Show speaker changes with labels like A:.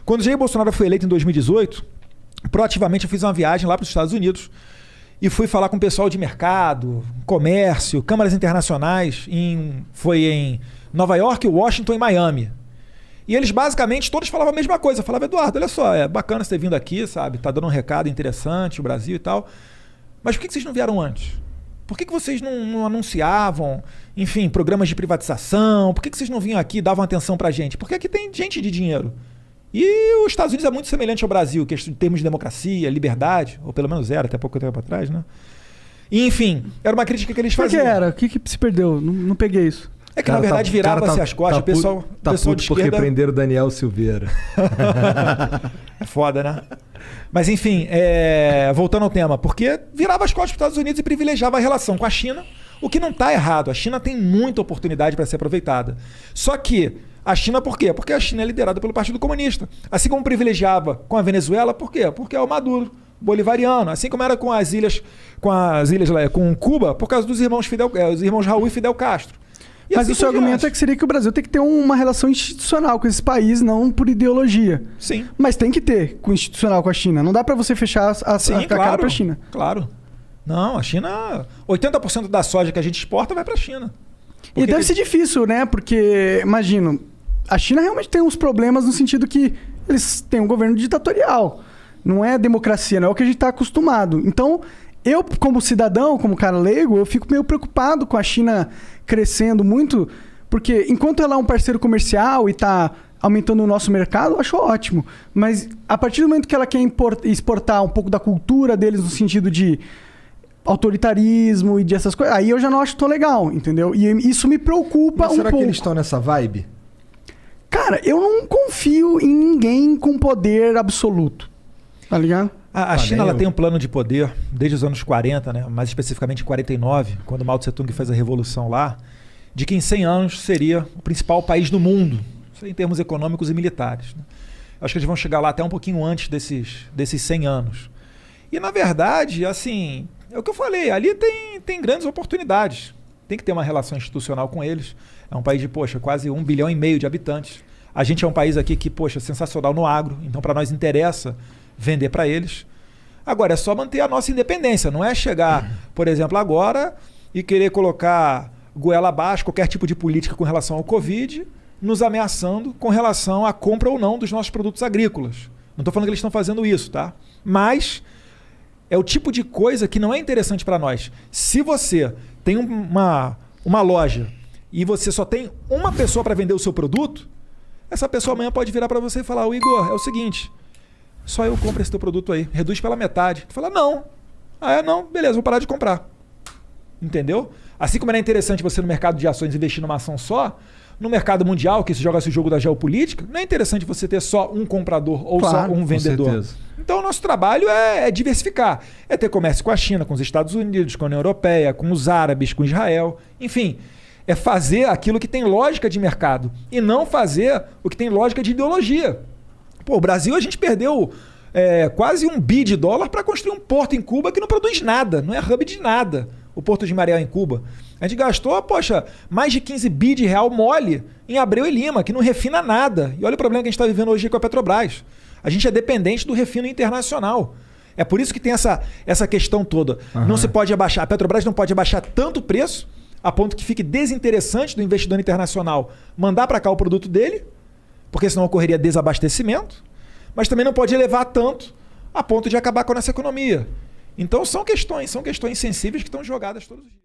A: Quando Jair Bolsonaro foi eleito em 2018, proativamente eu fiz uma viagem lá para os Estados Unidos e fui falar com o pessoal de mercado, comércio, câmaras internacionais, foi em Nova York, Washington e Miami. E eles basicamente todos falavam a mesma coisa. Falavam, Eduardo, olha só, é bacana você ter vindo aqui, sabe? Tá dando um recado interessante, o Brasil e tal. Mas por que vocês não vieram antes? Por que vocês não anunciavam, enfim, programas de privatização? Por que vocês não vinham aqui e davam atenção pra gente? Porque aqui tem gente de dinheiro. E os Estados Unidos é muito semelhante ao Brasil, que em termos de democracia, liberdade, ou pelo menos era até pouco tempo atrás, né? E, enfim, era uma crítica que eles faziam.
B: Por que era? O que se perdeu? Não peguei isso.
A: É que, cara, na verdade, virava-se as costas. O pessoal de esquerda...
C: porque prenderam o Daniel Silveira.
A: É foda, né? Mas, enfim, voltando ao tema. Porque virava as costas para os Estados Unidos e privilegiava a relação com a China, o que não está errado. A China tem muita oportunidade para ser aproveitada. Só que a China, por quê? Porque a China é liderada pelo Partido Comunista. Assim como privilegiava com a Venezuela, por quê? Porque é o Maduro bolivariano. Assim como era com Cuba, por causa dos os irmãos Raul e Fidel Castro. E
B: mas
A: assim
B: o seu argumento é que seria que o Brasil tem que ter uma relação institucional com esse país, não por ideologia.
A: Sim.
B: Mas tem que ter institucional com a China. Não dá para você fechar a cara para a China.
A: Claro. Não, a China... 80% da soja que a gente exporta vai para a China.
B: E deve ser difícil, né? Porque, imagino, a China realmente tem uns problemas no sentido que eles têm um governo ditatorial. Não é democracia, não é o que a gente está acostumado. Então, eu, como cidadão, como cara leigo, eu fico meio preocupado com a China crescendo muito, porque enquanto ela é um parceiro comercial e está aumentando o nosso mercado, eu acho ótimo. Mas a partir do momento que ela quer exportar um pouco da cultura deles no sentido de autoritarismo e dessas coisas, aí eu já não acho tão legal, entendeu? E isso me preocupa um pouco.
C: Será que eles estão nessa vibe?
B: Cara, eu não confio em ninguém com poder absoluto. Tá ligado?
A: A China ela tem um plano de poder desde os anos 40, né? Mais especificamente em 49, quando Mao Tse-tung fez a revolução lá, de que em 100 anos seria o principal país do mundo, isso em termos econômicos e militares. Né? Acho que eles vão chegar lá até um pouquinho antes desses 100 anos. E, na verdade, assim, é o que eu falei, ali tem grandes oportunidades. Tem que ter uma relação institucional com eles. É um país de, quase 1,5 bilhão de habitantes. A gente é um país aqui que, sensacional no agro, então para nós interessa vender para eles. Agora, é só manter a nossa independência. Não é chegar, por exemplo, agora e querer colocar goela abaixo qualquer tipo de política com relação ao Covid, nos ameaçando com relação à compra ou não dos nossos produtos agrícolas. Não estou falando que eles estão fazendo isso, tá? Mas é o tipo de coisa que não é interessante para nós. Se você tem uma loja e você só tem uma pessoa para vender o seu produto, essa pessoa amanhã pode virar para você e falar, Igor, é o seguinte... Só eu compro esse teu produto aí. Reduz pela metade. Tu fala, não. Não. Beleza, vou parar de comprar. Entendeu? Assim como era interessante você no mercado de ações investir numa ação só, no mercado mundial, que se joga esse jogo da geopolítica, não é interessante você ter só um comprador ou só um vendedor. Com certeza. Então o nosso trabalho é diversificar. É ter comércio com a China, com os Estados Unidos, com a União Europeia, com os árabes, com Israel. Enfim, é fazer aquilo que tem lógica de mercado e não fazer o que tem lógica de ideologia. Pô, o Brasil, a gente perdeu quase $1 bi para construir um porto em Cuba que não produz nada, não é hub de nada, o Porto de Mariel em Cuba. A gente gastou, mais de 15 bi de real mole em Abreu e Lima, que não refina nada. E olha o problema que a gente está vivendo hoje com a Petrobras. A gente é dependente do refino internacional. É por isso que tem essa questão toda. Uhum. Não se pode abaixar, a Petrobras não pode abaixar tanto o preço, a ponto que fique desinteressante do investidor internacional mandar para cá o produto dele, porque senão ocorreria desabastecimento, mas também não pode elevar tanto a ponto de acabar com a nossa economia. Então são questões sensíveis que estão jogadas todos os dias.